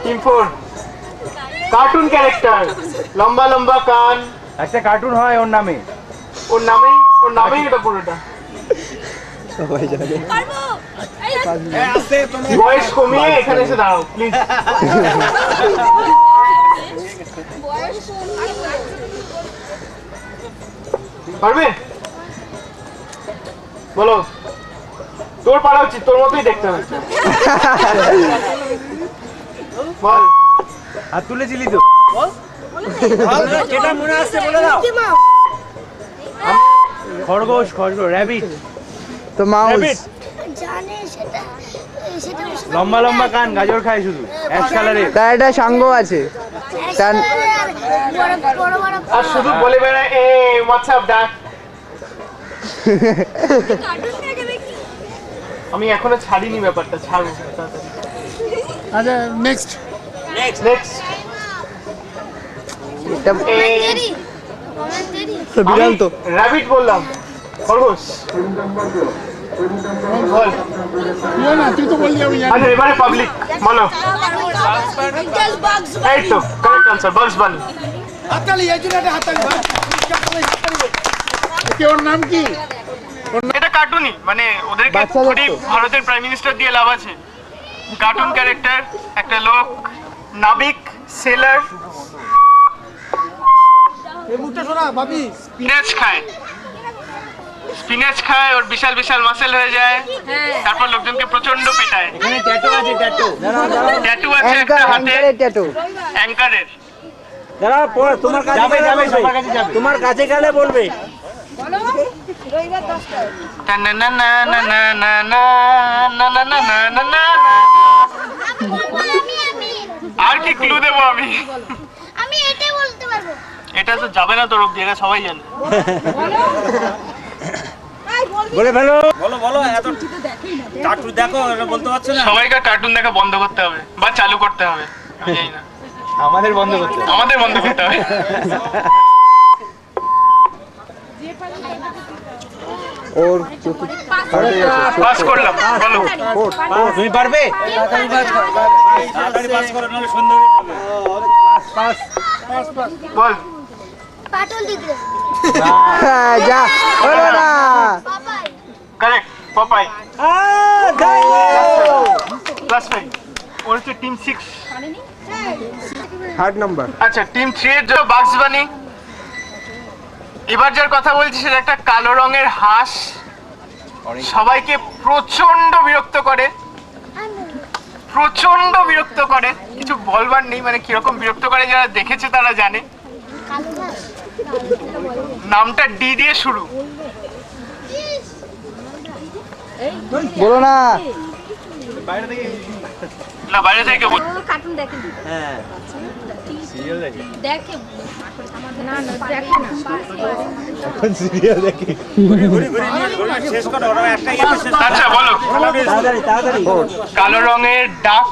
Team 4 cartoon character, লম্বা লম্বা কান। একটা কার্টুন হয় ওর নামে। ওর নামেই এটা পুরোটা। সবাই জানে। বয়স কমিয়ে এখানে এসে দাঁড়াও প্লিজ। পারবে? বলো। তোর পারা উচিত, তোর মতোই দেখতে হবে। বল। হাত তুলেছিলি তো? যেটা মনে আসছে বলে দাও। খরগোশ, র্যাবিট। তো মাউস। জানে সেটা লম্বা লম্বা কান, গাজর খায় শুধু, অ্যাশ কালারের। তার একটা সাঙ্গ আছে। তার বড় বড় আর শুধু বলে বেড়ায় এ হোয়াটসঅ্যাপ ডাক। আমি এখনো ছাড়িনি ব্যাপারটা, ছাড়বো। আচ্ছা নেক্সট নেক্সট দেরি বিড়াল তো। র‍্যাবিট বললাম, খরগোশ। বল। তুই না, তুই তো বললি আমি জানি। আচ্ছা এবারে পাবলিক বলো। এই তো কারেক্ট আনসার, বাগস বানি। হাততালি, এই জন্য একটা হাততালি। কে ওর নাম কি? এটা কার্টুনই, মানে ওদেরকে বাচ্চাদের থোড়ি তো। ভারতের প্রাইম মিনিস্টার দিয়ে লাভ আছে। কার্টুন ক্যারেক্টার, একটা লোক নাবিক, সেলার, এই মুখটা শোনা ভাবি। স্পিনাচ খায়, ওর বিশাল বিশাল মাসেল হয়ে যায়, তারপর লোকজনকে প্রচন্ড পেটায়। এখানে ট্যাটু আছে, ট্যাটু আছে একটা হাতে, অ্যাঙ্কারের ট্যাটু। অ্যাঙ্কারের। তোমার কাছে যাবে, সবার কাছে যাবে। তোমার কাছে গেলে বলবে। আর কি ক্লু দেবো আমি? আমি এটাই বলতে পারবো। এটা তো যাবে না তোর অব্দি, এটা সবাই জানে। বলে ফেলো। বলো এত কার্টুন দেখো, এটা বলতে পারছো না। সবাইকার কার্টুন দেখা বন্ধ করতে হবে বা চালু করতে হবে, আমি জানি না। আমাদের বন্ধ করতে হবে। আমাদের বন্ধ করতে হবে। ওর পাস করলাম, বলো। তুমি পারবে? তাড়াতাড়ি পাস করো, নাহলে সন্ধ্যা হয়ে যাবে। পাস। বল। পাটল দিতে হ্যাঁ, যা হলো না। বাবাই কারেক্ট, পপাই। প্লাস 5। ওর হচ্ছে টিম 6। Third number. আচ্ছা টিম 3 এর জন্য বাগস বানি। এবার যার কথা বলছি সেটা একটা কালো রঙের হাঁস, সবাইকে প্রচন্ড বিরক্ত করে, কিছু বলবার নেই, মানে কিরকম বিরক্ত করে যারা দেখেছে তারা জানে। কালো ঘাস নামটা ডি দিয়ে শুরু। বলো না। না বাইরে থেকে বল। কার্টুন দেখে হ্যাঁ, সিরিয়াল দেখে। দেখে না দেখে না এখন সিরিয়াল দেখে। ঘুরি শেষ করো, ওরা একটা ইয়ে শেষ করো। আচ্ছা বলো। তাড়াতাড়ি। কালো রঙের ডাক,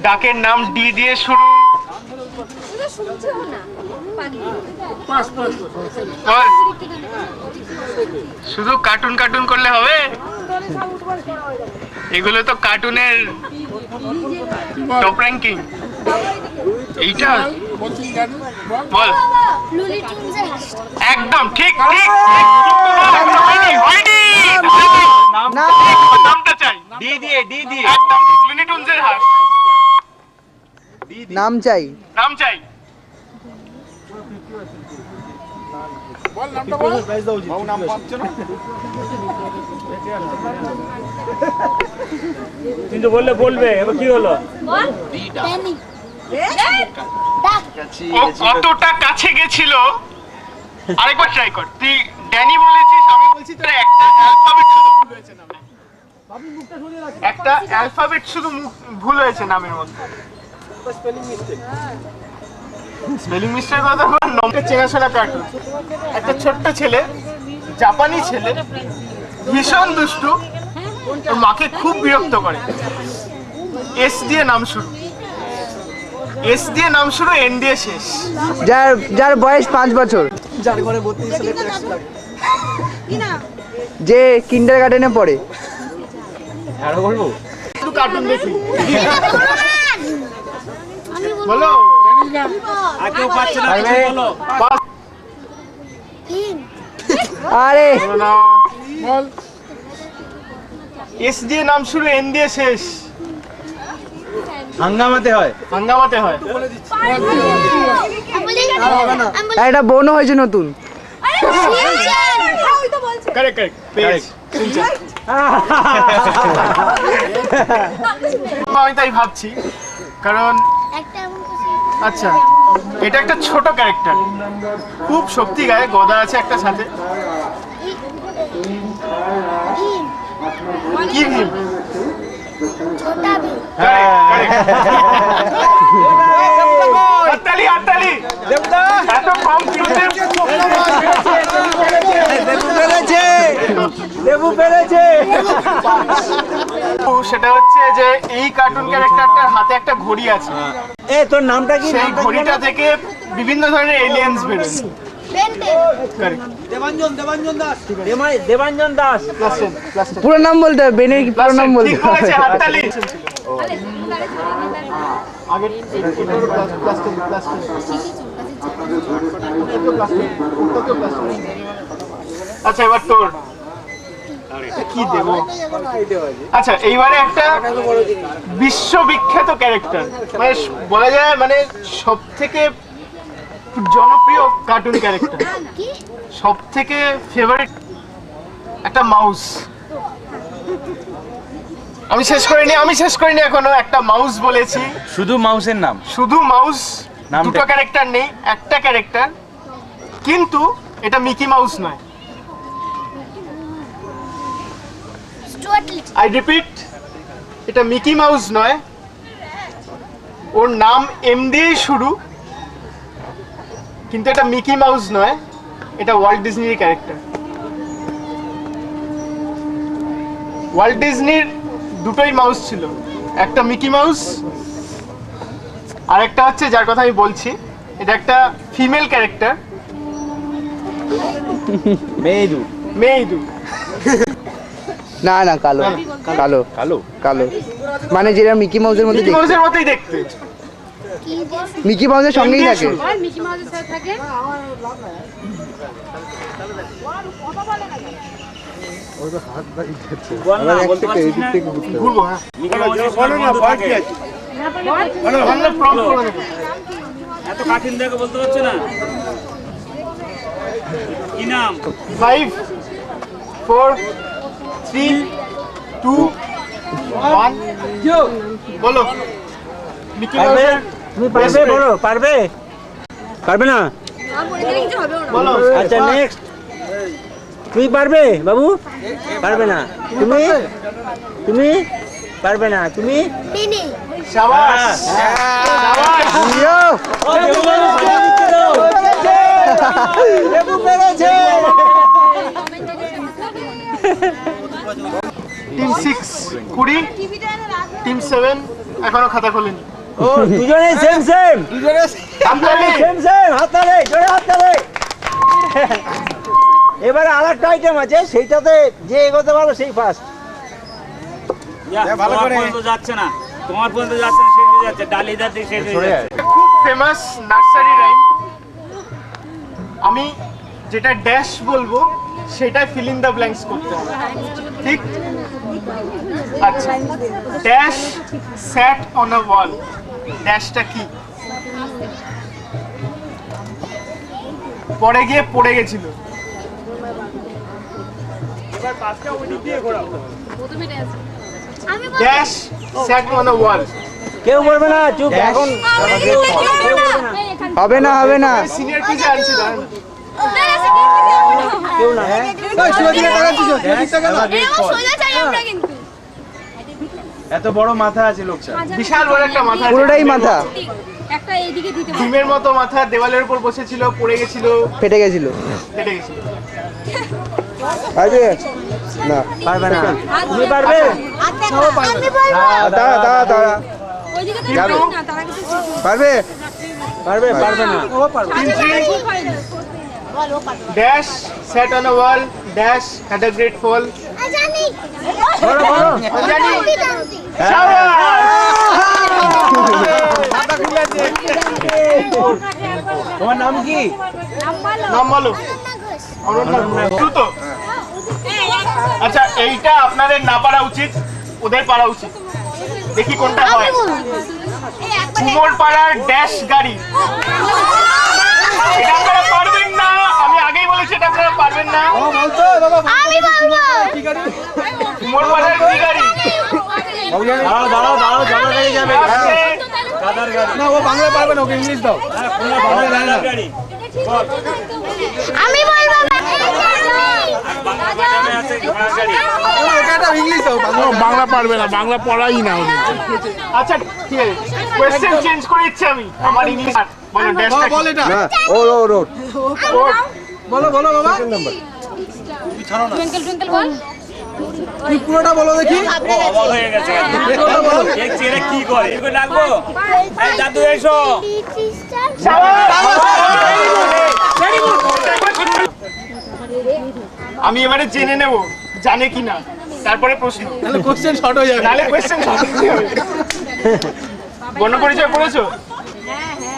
ডাকের নাম ডি দিয়ে শুরু। ওরা শুনছেও না পাগলি বল। শুধু কার্টুন করলে হবে? এগুলো তো কার্টুনের টপ র্যাঙ্কিং। এইটা বল। লুলি টিমসের হাঁস একদম ঠিক। হয়নি। না। নামটা চাই। ডি দিয়ে। একদম ঠিক, লুনি টুনসের হাঁস। নাম চাই। নাম চাই। বল নামটা বল। নাম পাচ্ছ না কিন্তু বলবে। এবার কি হলো? বল ড্যানি ও কতটা কাছে গেছিল, আরেকবার ট্রাই কর। তুই ড্যানি বলেছিস, আমি বলছি তোর একটা অ্যালফাবেট শুধু ভুল হয়েছে নামে। একটা অ্যালফাবেট শুধু ভুল হয়েছে নামের মধ্যে। স্পেলিং মিস্টেক কথা বল। নম্বর চেনাশোনা কার্টুন, একটা ছোট্ট ছেলে, জাপানি ছেলে, ভীষণ দুষ্টু, ওর মাকে খুব বিরক্ত করে। এস দিয়ে নাম শুরু, এন দিয়ে শেষ। যার বয়স 5 বছর, যে কিন্ডার গার্ডেনে পড়ে। আরো বলবো? শুধু কার্টুন দেখি। বলো আর কেউ পাচ্ছে না কিছু বলো পাঁচ। তিন আরে বলো না। বল এস দিয়ে নাম শুরু, এন দিয়ে শেষ। হাঙ্গামাতে হয় হাঙ্গামাতে হয়। আমি বলি একটা বোনও হয়েছে নতুন। কারেক্ট কারেক্ট পেয়েছি। আমি তাই ভাবছি, কারণ একটা এমন কিছু আচ্ছা এটা একটা ছোট ক্যারেক্টার, খুব শক্তি গায়ে, গদা আছে একটা সাথে। ভীম কি ভীম? ছোটা ভীম হাততালি হাততালি। এত কম কিলোতে দেবু পেরেছে। সেটা হচ্ছে যে এই কার্টুন ক্যারেক্টারটার হাতে একটা ঘড়ি আছে, এ তোর নামটা কি সেই ঘড়িটা থেকে বিভিন্ন ধরনের এলিয়েন্স বেরোয়। বেন্টে Correct. Debanjan Das Plus 10, plus 10. পুরো নাম বলতে হবে, বেনের কি পুরো Plus নাম 10, বলতে ঠিক হবে। বলেছে, হাততালি। আগের এটারও plus 10, plus 10। ওটাকেও plus 10। আচ্ছা এবার তোর কি দেব? আচ্ছা এইবারে একটা বিশ্ববিখ্যাত ক্যারেক্টার, মানে বলা যায় মানে সব থেকে জনপ্রিয় কার্টুন ক্যারেক্টার, কি সব থেকে ফেভারিট একটা মাউস। আমি শেষ করিনি এখনো। একটা মাউস বলেছি, শুধু মাউসের নাম শুধু মাউস, নামটা দুটো কি? ক্যারেক্টার নেই, একটা ক্যারেক্টার, কিন্তু এটা মিকি মাউস নয়। স্টুয়ার্ট লিটল আই রিপিট, এটা মিকি মাউস নয়, ওর নাম এম দিয়েই শুরু, কিন্তু এটা মিকি মাউস নয়, এটা ওয়াল্ট ডিজনির ক্যারেক্টার। ওয়াল্ট ডিজনির দুটোই মাউস ছিল, একটা মিকি মাউস আর একটা হচ্ছে যার কথা আমি বলছি, এটা একটা ফিমেল ক্যারেক্টার, মেয়েদু মেইদু। না না, কালো কালো কালো কালো, মানে যেটা মিকি মাউসের মধ্যে মিকি দেখতে। মাউসের মতোই দেখতে। কি দিয়ে মিকি মাউসের সঙ্গেই এমনি থাকে। শুরু। মিকি মাউসের সাথে থাকে বল না বলতে পারছিস না ঘুরবো, হ্যাঁ। মিকি মাউসের সঙ্গে বন্ধু থাকে। আমরা prompt করে নেবো। এত কাঠিন দেখে বলতে পারছো না কি নাম 5, 4, 3, 2, 1, বলো। মিকি মাউসের তুমি best friend। বলো পারবে পারবে না আমার পরীক্ষা কিছু হবে না বলো। আচ্ছা নেক্সট তুমি পারবে বাবু পারবে না তুমি তুমি পারবে না তুমি মিনি শাবাশ, শাবাশ। ইয়ো, টিম 6 20, টিম 7 এখনো খাতা খোলেনি। ও দুজনে সেম সেম হাততালি। সেম সেম হাততালি জোরে হাততালি এবারে আরেকটা আইটেম আছে সেইটাতে যে এগোতে পারবে সেই ফার্স্ট ভালো করে যাচ্ছে না তোমার পর্যন্ত যাচ্ছে না সেটা যাচ্ছে ডালিদার দিকে সেটা যাচ্ছে খুব ফেমাস নার্সারি রাইম। আমি যেটা ড্যাশ বলবো সেটা ফিল ইন দ্য ব্ল্যাঙ্কস করতে হবে, ঠিক? আচ্ছা, ড্যাশ স্যাট অন আ ওয়াল, ড্যাশটা কি? পরে গিয়ে পড়ে গেছিল। প্রথমে ড্যান্স আমি ড্যাশ স্যাট অন আ ওয়াল। কেউ বলবে না চুপ এখন হবে না হবে না। সিনিয়র টিচার আনছি দাঁড়ান। কেউ না হ্যাঁ এত বড় মাথা আছে লোকটা বিশাল বড় একটা মাথা আছে, পুরোটাই মাথা একটা এইদিকে দিতে পারো ডিমের মতো মাথা, দেওয়ালের উপর বসেছিল, পড়ে গেছিল, ফেটে গেছিল। কেটে গেছিল। পারবে না, পারবে না তুমি পারবে দাঁড়া দাঁড়া দাঁড়া, ওইদিকে তো যাবে। না তারা কিছু পারবে। পারবে পারবে না ঠিক হয় না Dash sat on a wall, Dash had a great fall. জানি বলো বলো জানি। আমি জানি শাবাশ! তোমার নাম কি? নাম বলো। অনন্যা ঘোষ। অনন্যা ঘোষ তো? আচ্ছা এইটা আপনাদের না পারা উচিত, ওদের পারা উচিত। দেখি কোনটা হয়। কুমোর পাড়ার ড্যাশ গাড়ি। এটা আপনারা পারবেন না, আমি আগেই বলেছি এটা আপনারা পারবেন না। আমি বলবো। কুমোর পাড়ার কি গাড়ি? দাঁড়াও দাঁড়াও দাঁড়াও, জমা হয়ে যাবে। আছে। না ও বাংলা পারবে না, ওকে ইংলিশ দাও। আমি বলবো। ওকে একটা ইংলিশ দাও, বাংলা পারবে না, বাংলা পড়াই না ওদের। আচ্ছা ঠিক আছে, কোয়েশ্চেন চেঞ্জ করে দিচ্ছি আমি। আমার ইংলিশ বলো ড্যাশটা বল এটা। না ও ও রোড বলো বলো বাবা, টুইঙ্কেল টুইঙ্কেল বল। তুমি পুরোটা বলো দেখি। পুরোটা বলো। কি করে এগুলো ডাকবো? এই দাদু এসো। আমি এবারে জেনে নেব জানে কিনা, তারপরে প্রশ্ন। তাহলে কোশ্চেন শর্ট হয়ে যাবে। নালে কোয়েশ্চেন বর্ণ পরিচয় করেছো?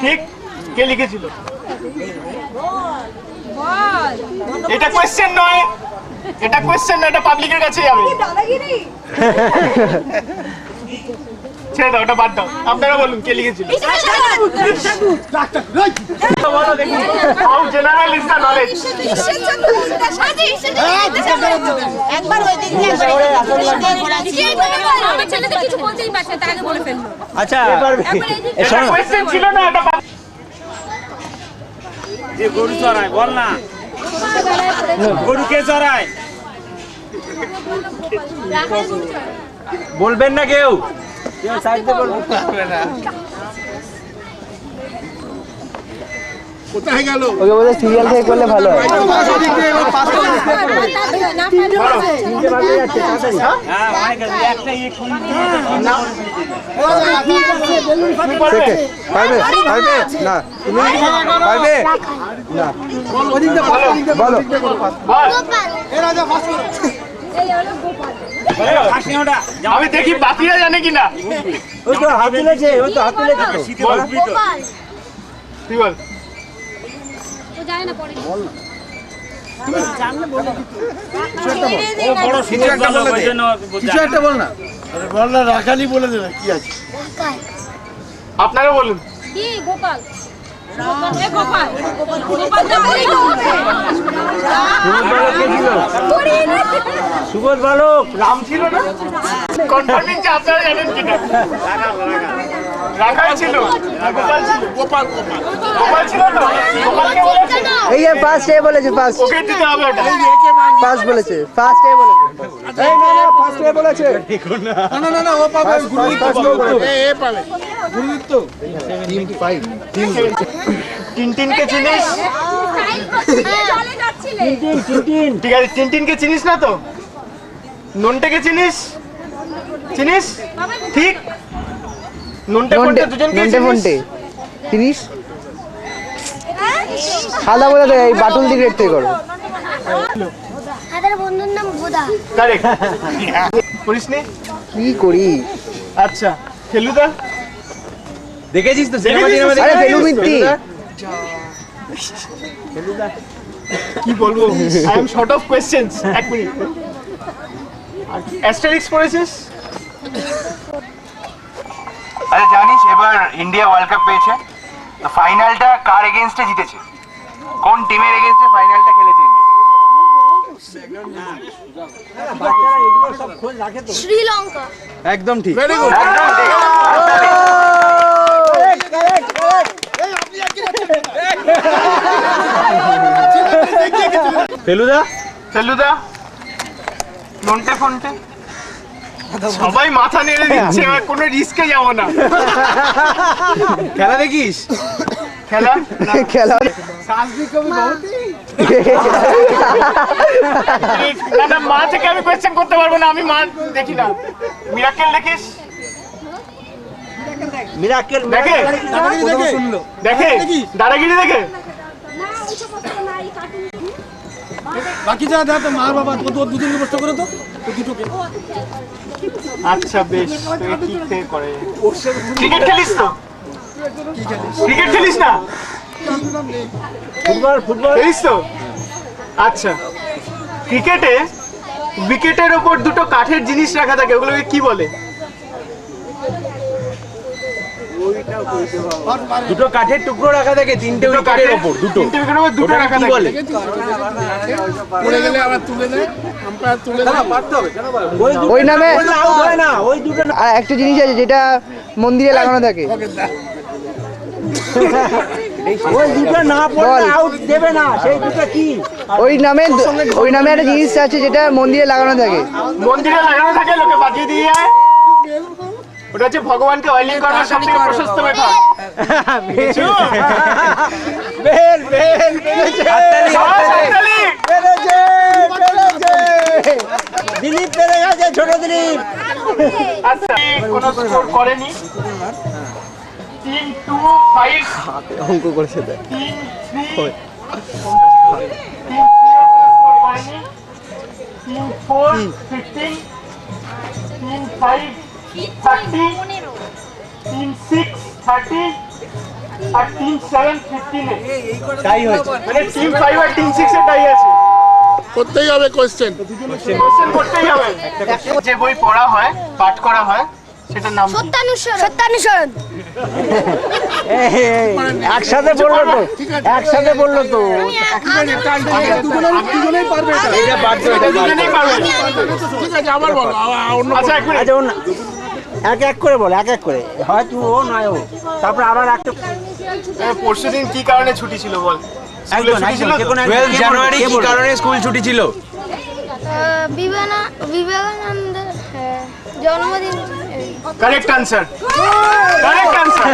ঠিক, কে লিখেছিল? এটা কোয়েশ্চেন নয়, এটা কোয়েশ্চেন না, এটা পাবলিকের কাছে যাবে। ছেড়ে দাও, ওটা বাদ দাও। আপনারা বলুন কে লিখেছিল? বলো দেখি। How general is the knowledge? একবার ওই দিন আমার ছেলে তো কিছু বলতেই পারছে না, তার আগে বলে ফেললো। আচ্ছা একবার এই যে এটা কোয়েশ্চেন ছিল না, এটা যে গরু চড়ায় বল না, গরু কে চড়ায়? বলবেন না কেউ? কোথায় গেল? ওকে বলে সিরিয়াল থেকে করলে ভালো হয়। হ্যাঁ অনেক আছে, একটা পারবে পারবে পারবে না তুমি পারবে না ওদিকটা পাস, ওদিকটা বলো বল। এ রাজা পাস করো। আমি দেখি বাকিরা জানে কিনা। ওই তো হাত তুলেছে, ওই তো হাত তুলেছে তো। বল, গোপাল। তুই বল। ও যায় না পরে। কিছু একটা বল না। বল না, রাখালি বলে দেবে কি আছে। আপনারা বলুন। কি গোপাল? এ গোপাল। গোপাল তো বলি না। সুবোধ বালক। রাম ছিল না? কনফার্মিং যে আপনারা জানেন কিনা। রাখাল ছিল, গোপাল ছিল। গোপাল ছিল তো? গোপালকে বলেছে? এই যে ফার্স্ট এ বলেছে ফার্স্ট ওকে দিতে হবে ওটা। ফার্স্ট বলেছে ফার্স্ট এ বলেছে এই না না ফার্স্ট এ বলেছে না না না না, ও পাবে ফার্স্ট এ বলেছে এ পাবে গুরুত্ব। টিনটিনকে চিনিস? চলে যাচ্ছিলে। ঠিক আছে, টিনটিনকে চিনিস না তো? নন্টেকে চিনিস? চিনিস? ঠিক, নন্টে ফন্টে দুজনকে নন্টে চিনিস? ফন্টে চিনিস সাদা বলে দে এই বাটুল দিকে রেট থেকে করো তাদের বন্ধুর নাম গোদা। কারেক্ট। করিসনি? কি করি আচ্ছা, ফেলুদা? দেখেছিস তো দেখেছিস? আরে ফেলু মিত্তি কি বলবো, I am short of questions. এক মিনিট। অ্যাস্টেরিক্স পড়েছিস? আরে জানিস এবার ইন্ডিয়া ওয়ার্ল্ড কাপ পেয়েছে, তো ফাইনালটা কার এগেইনস্টে জিতেছে? কোন টিমের এগেইনস্টে ফাইনালটা খেলেছে ইন্ডিয়া? শ্রীলঙ্কা। একদম ঠিক ভেরি গুড। একদম ঠিক। ফেলুদা। ফেলুদা? নন্টে ফন্টে? সবাই মাথা নেড়ে দিচ্ছে, আর কোনো রিস্কে যাবো না। খেলা দেখিস? খেলা না। খেলা না না, মা থেকে আমি কোয়েশ্চেন করতে পারবো না, আমি মা দেখি না। মিরাকেল দেখিস? মিরাকেল দেখে? দেখে দেখে? দাদাগিরি দেখে? না ওই সমস্ত নাই কার্টুন। বাকি যা দেখ তো, মা বাবা তোর দুজনকে প্রশ্ন করে তো, তো দুটোকে। আচ্ছা বেশ, তোকে কি থেকে করে? ক্রিকেট খেলিস তো? ক্রিকেট খেলিস না? ফুটবল খেলিস তো? আচ্ছা, ক্রিকেটে উইকেটের ওপর দুটো কাঠের জিনিস রাখা থাকে, ওগুলোকে কি বলে? দুটো কাঠের টুকরো রাখা থাকে তিনটে উইকেটের উপর, দুটো তিনটে উইকেটের উপর দুটো রাখা কি থাকে। বলে? পড়ে গেলে আবার তুলে দেয়, আম্পায়ার তুলে দেয়। ওই নামে আউট হয় না, ওই দুটো আর একটা জিনিস আছে যেটা মন্দিরে লাগানো থাকে। ওই দুটো না পড়লে আউট দেবে না, সেই দুটো কি? ওই নামে একটা জিনিস আছে যেটা মন্দিরে লাগানো থাকে। মন্দিরে লাগানো থাকে, লোকে বাজিয়ে দিয়ে যায়। ওটা হচ্ছে ভগবানকে অয়েলিং করার সব থেকে প্রশস্ত মেথড। বেল বেল হাততালি! দিলীপ পেরে গেছে, ছোট দিলীপ। আচ্ছা, কোনো স্কোর করেনি। 3-2-5 অঙ্ক করেছে দেখ। 3-3 করেনি। 3-4-15 3-5 30 3-6-30 আর 3-7-15 তাই হয়েছে। মানে টিম 5 আর টিম 6 এর টাই আছে। করতেই হবে কোশ্চেন। কোশ্চেন করতেই হবে। যে বই পড়া হয়, পাঠ করা হয়, সেটার নাম কি? সত্যানুসরণ। একসাথে বললো তো, একসাথে বললো তো। দুজনেই পারবে এটা। এটা বাদ দাও, এটা বাদ দুজনেই দাও। পারবে। ঠিক আছে, আবার বলো, অন্য আচ্ছা, এক মিনিট। আচ্ছা ওর না, এক এক করে বল, এক এক করে, হয় তুমি ও নয় ও, তারপর আবার একটা পরশুদিন কি কারণে ছুটি ছিল বল? স্কুলে একজন ছুটি ছিল একজন, তো? যে কোনো একজন। 12 কে জানুয়ারি বলবে? কি কারণে স্কুল ছুটি ছিল? বিবেকানন্দের জন্মদিন। Correct answer, correct answer.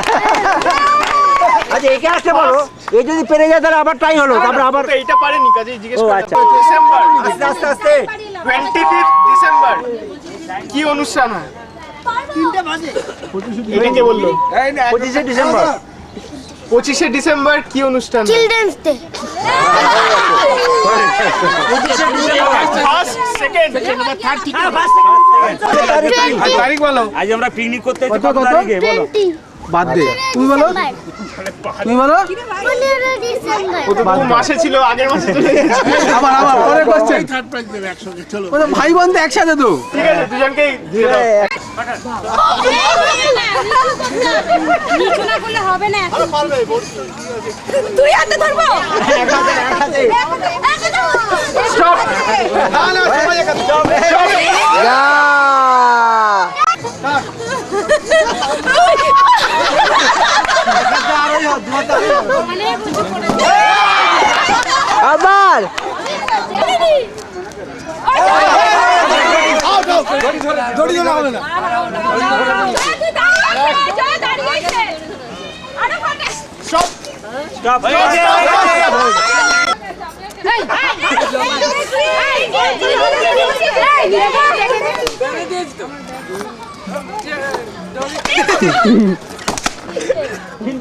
আচ্ছা একে আসতে বলো, এ যদি পেরে যায় তাহলে আবার টাই হলো, তারপর আবার এইটা পারেনি, কাজেই জিজ্ঞেস ও, করলাম। আচ্ছা। ডিসেম্বর আস্তে আস্তে আস্তে 25 ডিসেম্বর কি অনুষ্ঠান হয়? এটা কে বললো? 25শে ডিসেম্বর 25শে ডিসেম্বর কি অনুষ্ঠান হয়? Children's day. ফার্স্ট সেকেন্ড তারিখ বলো। আজ আমরা পিকনিক করতে এসেছি, কত তারিখে বলো? 20 বাদ দে, তুমি বলো, তুমি বলো। 15 ডিসেম্বর। ও তো মাসে ছিল, আগের মাসে চলে গেছে। আবার পরের কোশ্চেন। থার্ড প্রাইজ দেবে একসঙ্গে, চলো। ভাই বোন তো একসাথে তো। ঠিক আছে, দুজনকেই দিয়ে দাও। নিচু না করলে হবে না। তুই হাতে ধরবো। স্টপ। যা আবার দড়ি ধরা হবে না।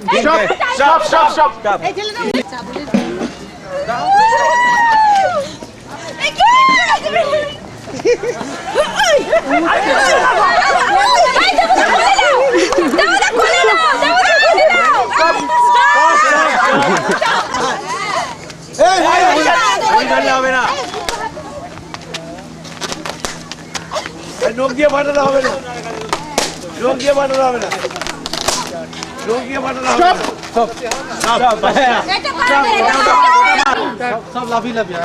Stop stop stop stop. হবে না, লোক দিয়ে পাঠানো হবে না, লোক দিয়ে পাঠানো হবে না, লোক দিয়ে পাঠানো হবে না। সব লাফি লাফি।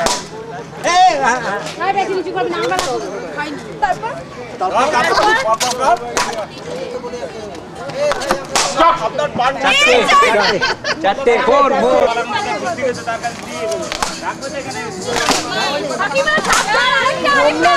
চারটে ফোর ফোর কাকিমা সাবধান, আরেকটা